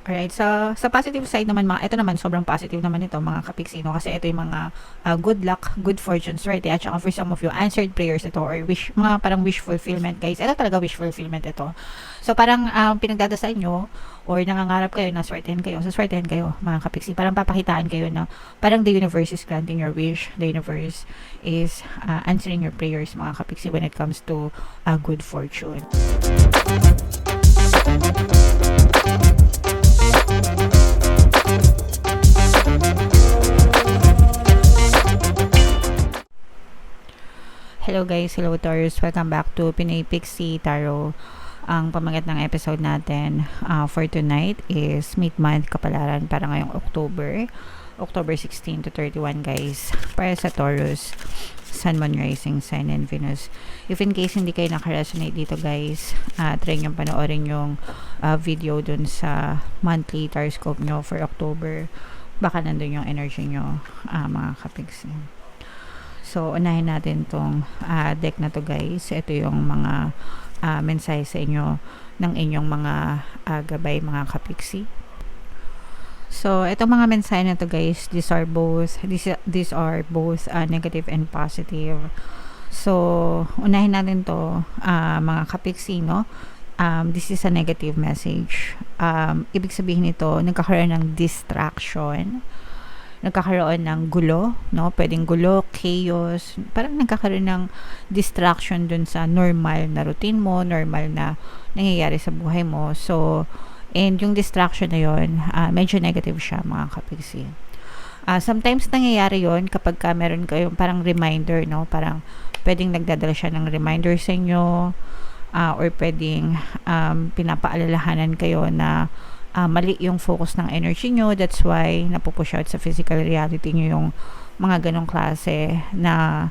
Alright, sa positive side naman mga, ito naman sobrang positive naman ito mga kapiksino kasi ito yung mga good luck, good fortune, swerte at saka for some of you, answered prayers ito or wish, mga parang wish fulfillment guys. Ito talaga wish fulfillment ito. So parang pinagdadasal nyo or nangangarap kayo na swertehin kayo, so swertehin kayo mga kapiksi. Parang papakitaan kayo na parang the universe is granting your wish, the universe is answering your prayers mga kapiksi when it comes to good fortune. Hello guys, hello Taurus, welcome back to Pinoy Pixie Tarot. Ang pamagat ng episode natin for tonight is mid-month kapalaran para ngayong October 16 to 31 guys, para sa Taurus, Sun, Moon, Rising, Sign, and Venus. If in case hindi kayo nakaresonate dito guys, try nyo panoorin yung video dun sa monthly Taroscope nyo for October. Baka nandun yung energy nyo mga kapigsi. So, unahin natin tong deck na to guys. Ito yung mga mensahe sa inyo ng inyong mga gabay mga kapiksi. So, itong mga mensahe na to guys, these are both negative and positive. So, unahin natin to mga kapiksi, no? This is a negative message. Ibig sabihin nito, nagkakaroon ng distraction, nagkakaroon ng gulo, no? Pwedeng gulo, chaos, parang nagkakaroon ng distraction dun sa normal na routine mo, normal na nangyayari sa buhay mo. So, and yung distraction na yun, medyo negative siya mga kapiksi. Sometimes nangyayari yon kapag meron kayong parang reminder, no? Parang pwedeng nagdadala siya ng reminder sa inyo, or pwedeng pinapaalalahanan kayo na mali yung focus ng energy nyo. That's why napupush out sa physical reality nyo yung mga ganong klase na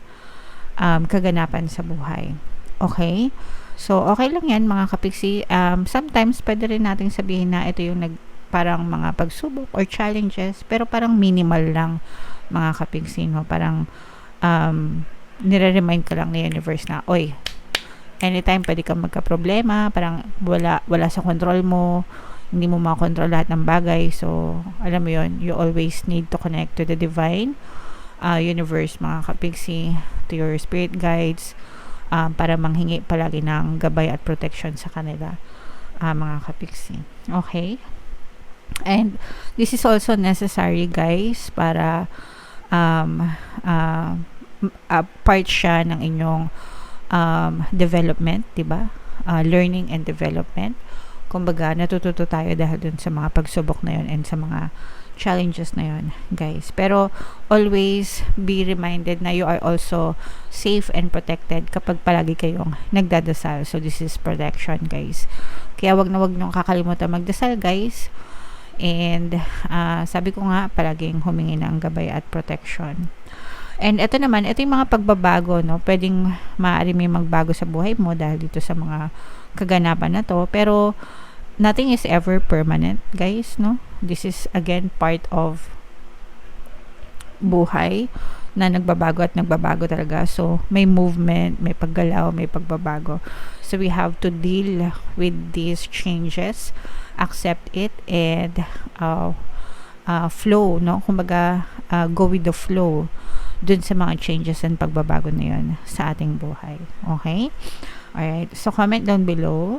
kaganapan sa buhay. Okay? So, okay lang yan mga kapiksi. Sometimes pwede rin natin sabihin na ito yung parang mga pagsubok or challenges, pero parang minimal lang mga kapiksi, no? Parang nire-remind ka lang ni universe na, oy, anytime pwede kang magka-problema, parang wala sa control mo, hindi mo makontrol lahat ng bagay. So, alam mo yon, you always need to connect to the divine universe mga kapiksi, to your spirit guides, para manghingi palagi ng gabay at protection sa kanila mga kapiksi. Okay? And this is also necessary guys para part siya ng inyong development, diba? Learning and development. Kumbaga, natututo tayo dahil dun sa mga pagsubok na yun and sa mga challenges na yun, guys. Pero, always be reminded na you are also safe and protected kapag palagi kayong nagdadasal. So, this is protection, guys. Kaya, wag niyong kakalimutan magdasal, guys. And, sabi ko nga, palaging humingi ng gabay at protection. And ito naman, ito yung mga pagbabago, no? Pwedeng maaari may magbago sa buhay mo dahil dito sa mga kaganapan na to. Pero, nothing is ever permanent, guys, no? This is, again, part of buhay na nagbabago at nagbabago talaga. So, may movement, may paggalaw, may pagbabago. So, we have to deal with these changes, accept it, and flow, no? Kumbaga, go with the flow dun sa mga changes and pagbabago na yun sa ating buhay. Okay? Alright. So, comment down below,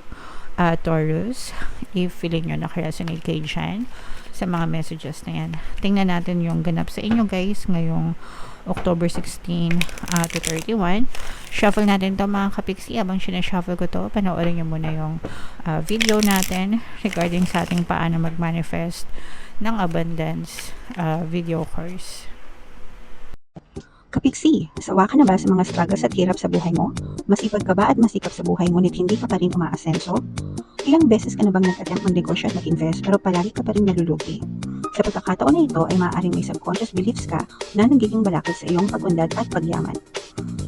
Taurus, if feeling nyo nakaresonate kayo dyan sa mga messages na yan. Tingnan natin yung ganap sa inyo guys ngayong October 16 to 31. Shuffle natin to mga kapiksi. Abang sinashuffle ko to, panoorin nyo muna yung video natin regarding sa ating paano mag-manifest ng abundance video course. Kapiksi, sawa ka na ba sa mga struggles at hirap sa buhay mo? Masipag ka ba at masikap sa buhay ngunit hindi ka pa rin umaasenso? Ilang beses ka na bang nag-attempt mag-negosyo at mag-invest pero palagi ka pa rin nalulugi? Sa pagkakataon na ito ay maaaring may subconscious beliefs ka na nagiging balakid sa iyong pag-unlad at pagyaman.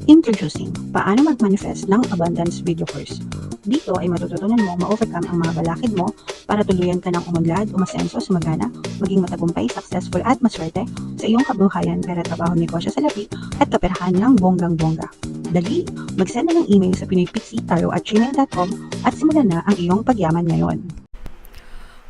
Introducing, paano mag-manifest ng abundance video course. Dito ay matututunan mo ma-overcome ang mga balakid mo para tuluyan ka ng umunlad, umasenso, sumagana, maging matagumpay, successful at maswerte sa iyong kabuhayan, pera, trabaho, negosyo sa lapi at kaperahan ng bonggang-bongga. Dali, mag-send na ng email sa pinoypixie@gmail.com at simulan na ang iyong pagyaman ngayon.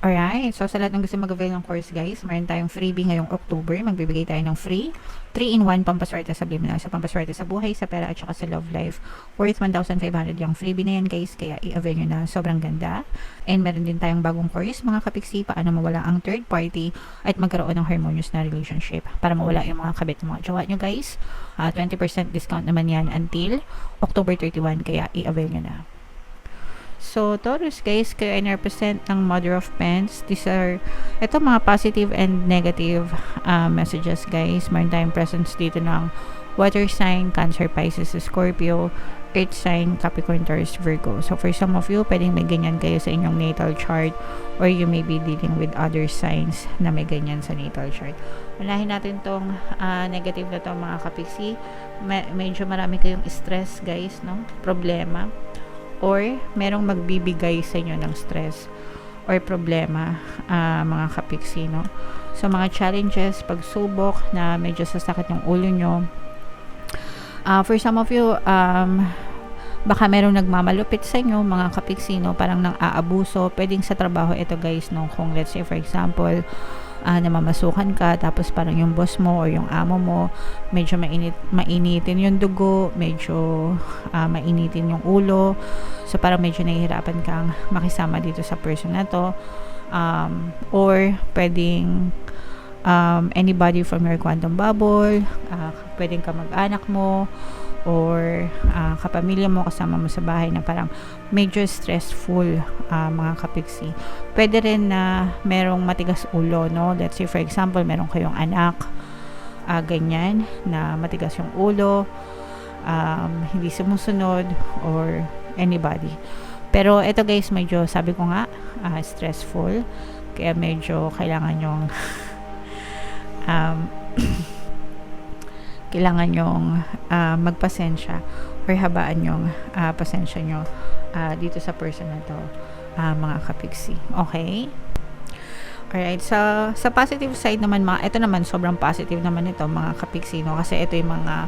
Alright, so sa lahat ng gusto mag-avail ng course guys, meron tayong freebie ngayong October. Magbibigay tayo ng free 3-in-1 pampaswerte sa Blimina, sa pampaswerte sa buhay, sa pera at saka sa love life. Worth 1,500 yung freebie na yan guys, kaya i-avail nyo na, sobrang ganda. And meron din tayong bagong course mga kapiksi, paano mawala ang third party at magkaroon ng harmonious na relationship para mawala yung mga kabit ng mga jowa nyo guys. 20% discount naman yan until October 31, kaya i-avail nyo na. So, Taurus guys, kayo ay represent ng Mother of Pens. These are, ito mga positive and negative messages guys. Meron tayong presence dito ng Water sign, Cancer, Pisces, Scorpio, Earth sign, Capricorn, Taurus, Virgo. So, for some of you, pwedeng may ganyan kayo sa inyong natal chart or you may be dealing with other signs na may ganyan sa natal chart. Unahin natin tong negative na to mga kapiksi. Medyo marami kayong stress guys, no? Problema. Or merong magbibigay sa inyo ng stress or problema mga kapiksi, no? So mga challenges, pagsubok na medyo sasakit yung ulo nyo. For some of you, baka merong nagmamalupit sa inyo mga kapiksi, no? Parang nang aabuso, pwedeng sa trabaho ito guys, no? Kung let's say for example, namamasukan ka, tapos parang yung boss mo or yung amo mo medyo mainitin yung dugo, medyo mainitin yung ulo, so parang medyo nahihirapan kang makisama dito sa person na to, or pwedeng anybody from your quantum bubble, pwedeng kamag-anak mo or kapamilya mo, kasama mo sa bahay na parang medyo stressful mga kapiksi. Pwede rin na merong matigas ulo, no? Let's say for example, meron kayong anak, ganyan, na matigas yung ulo, hindi sumusunod or anybody. Pero ito guys, medyo sabi ko nga, stressful, kaya medyo kailangan yung kailangan yung magpasensya or habaan yung pasensya nyo dito sa person na to mga kapiksi. Okay? Alright, sa positive side naman, ito naman sobrang positive naman ito mga kapiksi, no? Kasi ito yung mga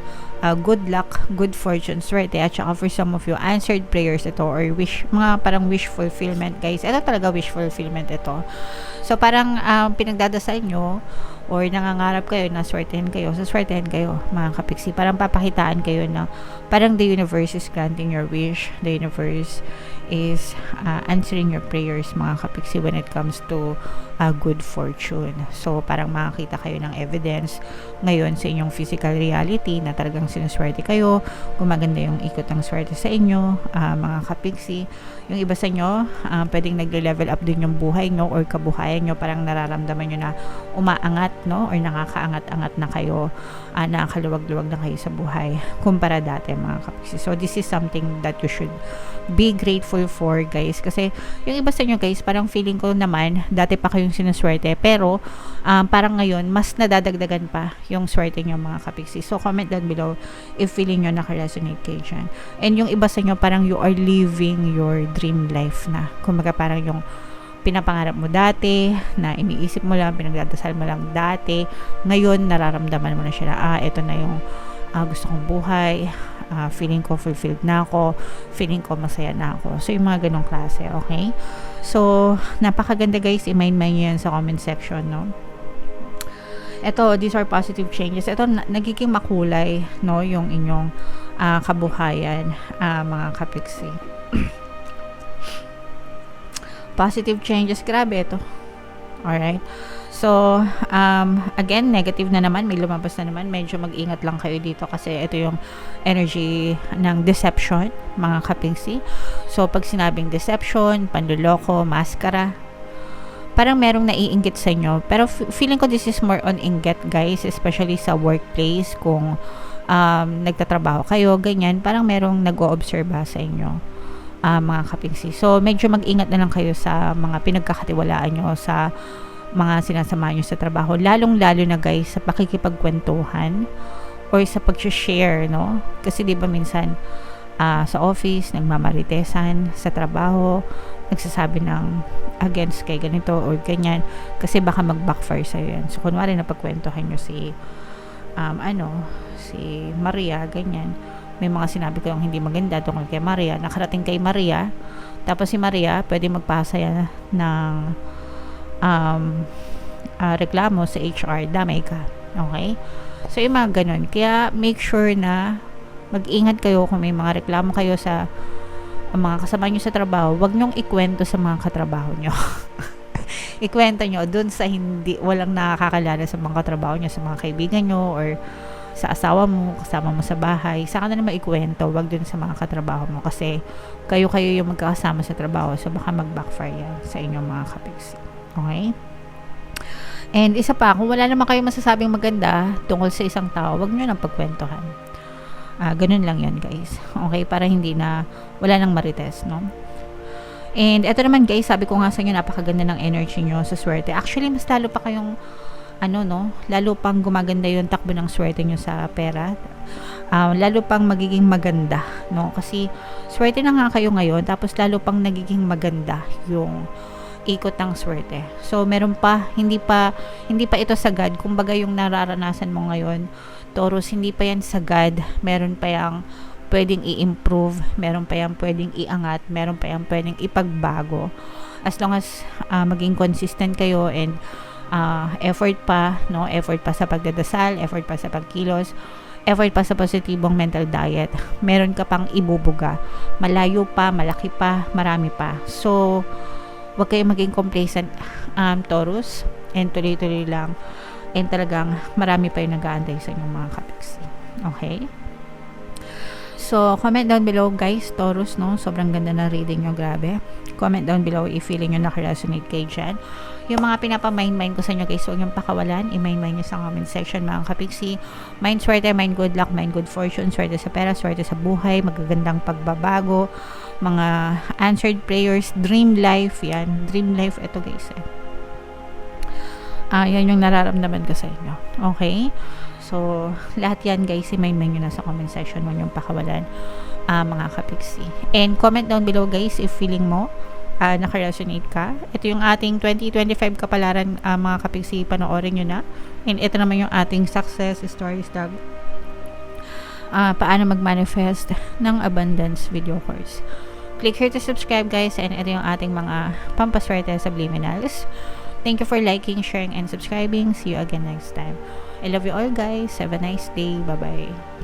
good luck, good fortune, swerte, at saka for some of you, answered prayers ito or mga parang wish fulfillment guys. Ito talaga wish fulfillment ito. So parang pinagdadasal nyo or nangangarap kayo na swertehin kayo, so swertehin kayo mga kapiksi. Parang papakitaan kayo na parang the universe is granting your wish, the universe is answering your prayers mga kapiksi when it comes to good fortune. So parang makakita kayo ng evidence ngayon sa inyong physical reality na talagang sinuswerte kayo, gumaganda yung ikot ng swerte sa inyo mga kapiksi. Yung iba sa inyo, pwedeng nagle-level up din yung buhay nyo or kabuhayan nyo, parang nararamdaman nyo na umaangat, no? Or nakakaangat-angat na kayo, nakakaluwag-luwag na kayo sa buhay kumpara dati mga kapiksi. So this is something that you should be grateful for guys, kasi yung iba sa inyo guys, parang feeling ko naman dati pa kayong sinuswerte, pero parang ngayon mas nadadagdagan pa yung swerte nyo mga kapiksi. So comment down below if feeling nyo naka-resonate kayo dyan. And yung iba sa inyo, parang you are living your dream life na, kumbaga parang yung pinapangarap mo dati, na iniisip mo lang, pinagdadasal mo lang dati, ngayon nararamdaman mo na siya na ito na yung gusto kong buhay, feeling ko fulfilled na ako, feeling ko masaya na ako. So yung mga ganong klase, okay? So napakaganda guys, i-mind yan sa comment section, no? Ito, these are positive changes. Ito, nagiging makulay, no, yung inyong kabuhayan mga kapiksi. Positive changes, grabe ito. Alright. So, again, negative na naman, may lumabas na naman. Medyo mag-ingat lang kayo dito kasi ito yung energy ng deception, mga kapiksi. So, pag sinabing deception, panluloko, maskara, parang merong naiinggit sa inyo. Pero feeling ko this is more on inggit, guys, especially sa workplace. Kung nagtatrabaho kayo, ganyan, parang merong nag-o-obserba sa inyo. Mga kapiksi. So, medyo mag-ingat na lang kayo sa mga pinagkakatiwalaan nyo, sa mga sinasama nyo sa trabaho. Lalong-lalo na guys, sa pakikipagkwentuhan or sa pag-share, no? Kasi di ba minsan, sa office, nagmamaritesan, sa trabaho, nagsasabi ng against kay ganito or ganyan. Kasi baka mag-backfire sa'yo yan. So, kunwari napagkwentuhan nyo si Maria, ganyan. May mga sinabi ko yung hindi maganda tungkol kay Maria, nakarating kay Maria, tapos si Maria pwede magpasaya ng reklamo sa HR, damay ka. Okay? So, yung mga ganun. Kaya, make sure na mag-ingat kayo kung may mga reklamo kayo sa mga kasama nyo sa trabaho. Huwag nyong ikwento sa mga katrabaho nyo. Ikwento nyo dun sa walang nakakakalala sa mga katrabaho nyo, sa mga kaibigan nyo, or sa asawa mo, kasama mo sa bahay. Saka na naman ikwento, wag dun sa mga katrabaho mo. Kasi, kayo yung magkakasama sa trabaho. So, baka mag-backfire yan sa inyong mga kapiksi. Okay? And isa pa, kung wala naman kayo masasabing maganda tungkol sa isang tao, wag nyo nang pagkwentuhan. Ganun lang yan, guys. Okay? Para wala nang marites, no? And eto naman, guys, sabi ko nga sa inyo, napakaganda ng energy nyo sa swerte. Actually, mas lalo pa kayong lalo pang gumaganda yung takbo ng swerte nyo sa pera. Lalo pang magiging maganda, no? Kasi swerte na nga kayo ngayon, tapos lalo pang nagiging maganda yung ikot ng swerte. So, meron pa, hindi pa ito sagad. Kumbaga yung nararanasan mo ngayon, Taurus, hindi pa yan sagad. Meron pa yang pwedeng i-improve, meron pa yang pwedeng iangat, meron pa yang pwedeng ipagbago. As long as maging consistent kayo and effort pa sa pagdadasal, effort pa sa pagkilos, effort pa sa positibong mental diet, meron ka pang ibubuga. Malayo pa, malaki pa, marami pa. So, wag kayong maging complacent, Taurus, and tuloy-tuloy lang. And talagang marami pa yung nag-aantay sa inyong mga kapiksi. Okay? So, comment down below, guys, Taurus, no? Sobrang ganda ng reading nyo, grabe. Comment down below if feeling nyo nakaresonate kayo dyan. Yung mga pinapamind ko sa inyo, guys, huwag nyo pakawalan. I-mind nyo sa comment section, mga kapiksi. Mind swerte, mind good luck, mind good fortune, swerte sa pera, swerte sa buhay, magagandang pagbabago, mga answered prayers, dream life, yan. Dream life, ito, guys, yan yung nararamdaman ko sa inyo. Okay? So, lahat yan, guys, i-mind nyo na sa comment section. Huwag nyo pakawalan, mga kapiksi. And comment down below, guys, if feeling mo naka-resonate ka. Ito yung ating 2025 kapalaran, mga kapiksi, panoorin nyo na. And ito naman yung ating success stories tag. Paano mag-manifest ng abundance video course. Click here to subscribe, guys. And ito yung ating mga pampaswerte subliminals. Thank you for liking, sharing, and subscribing. See you again next time. I love you all, guys. Have a nice day. Bye-bye.